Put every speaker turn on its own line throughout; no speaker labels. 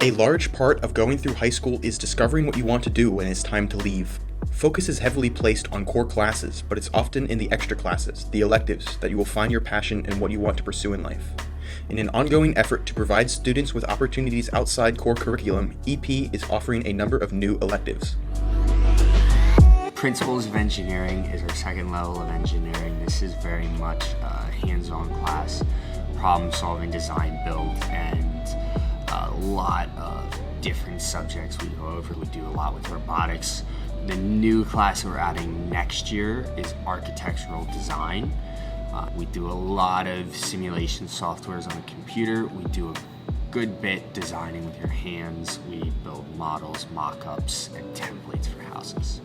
A large part of going through high school is discovering what you want to do when it's time to leave. Focus is heavily placed on core classes, but it's often in the extra classes, the electives, that you will find your passion and what you want to pursue in life. In an ongoing effort to provide students with opportunities outside core curriculum, EP is offering a number of new electives.
Principles of Engineering is our second level of engineering. This is very much a hands-on class, problem-solving, design, build, and a lot of different subjects we go over. We do a lot with robotics. The new class we're adding next year is architectural design. We do a lot of simulation softwares on the computer. We do a good bit designing with your hands. We build models, mock-ups, and templates for houses.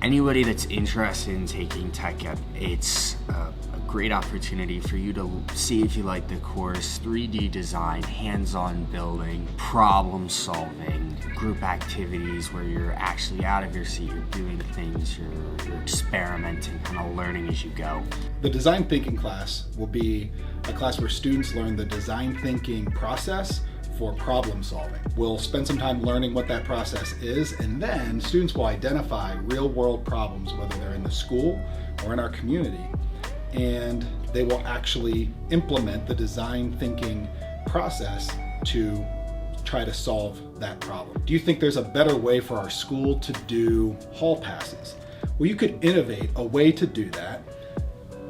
Anybody that's interested in taking tech ed, it's a great opportunity for you to see if you like the course. 3D design, hands-on building, problem solving, group activities where you're actually out of your seat, you're doing things, you're experimenting, kind of learning as you go.
The design thinking class will be a class where students learn the design thinking process for problem solving. We'll spend some time learning what that process is, and then students will identify real world problems, whether they're in the school or in our community, and they will actually implement the design thinking process to try to solve that problem. Do you think there's a better way for our school to do hall passes? Well, you could innovate a way to do that.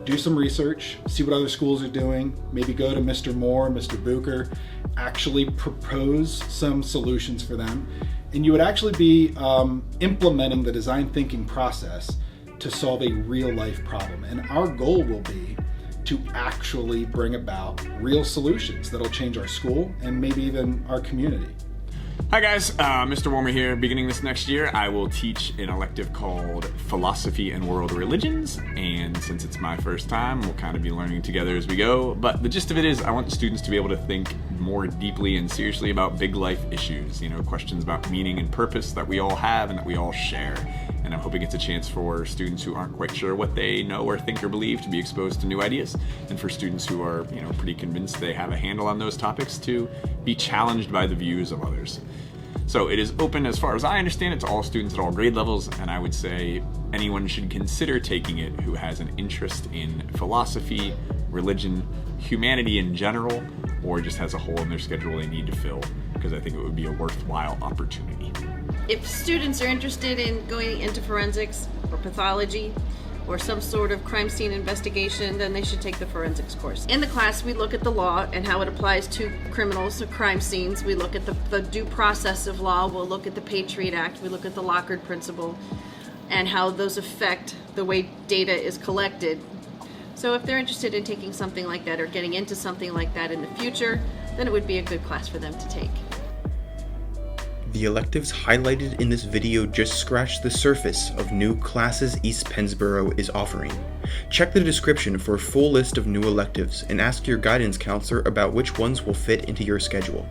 Do some research, see what other schools are doing, maybe go to Mr. Moore, Mr. Bucher, actually propose some solutions for them, and you would actually be implementing the design thinking process to solve a real life problem. And our goal will be to actually bring about real solutions that'll change our school and maybe even our community.
Hi guys, Mr. Warmer here. Beginning this next year, I will teach an elective called Philosophy and World Religions, and since it's my first time, we'll kind of be learning together as we go, but the gist of it is I want students to be able to think more deeply and seriously about big life issues, questions about meaning and purpose that we all have and that we all share. And I'm hoping it's a chance for students who aren't quite sure what they know or think or believe to be exposed to new ideas, and for students who are, pretty convinced they have a handle on those topics to be challenged by the views of others. So it is open, as far as I understand it, to all students at all grade levels, and I would say anyone should consider taking it who has an interest in philosophy, religion, humanity in general, or just has a hole in their schedule they need to fill, because I think it would be a worthwhile opportunity.
If students are interested in going into forensics or pathology or some sort of crime scene investigation, then they should take the forensics course. In the class, we look at the law and how it applies to criminals or crime scenes. We look at the due process of law. We'll look at the Patriot Act. We look at the Lockhart Principle and how those affect the way data is collected. So if they're interested in taking something like that or getting into something like that in the future, then it would be a good class for them to take.
The electives highlighted in this video just scratch the surface of new classes East Pennsboro is offering. Check the description for a full list of new electives and ask your guidance counselor about which ones will fit into your schedule.